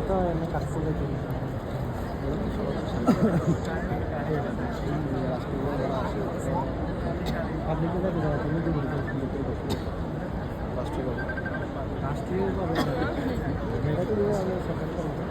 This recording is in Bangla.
তো এমনি কাটছে দেখি আপনি কোথায় দিতে পারেন তুমি দিতে রাষ্ট্রীয় মেয়েটা তো আমি সরকার করবো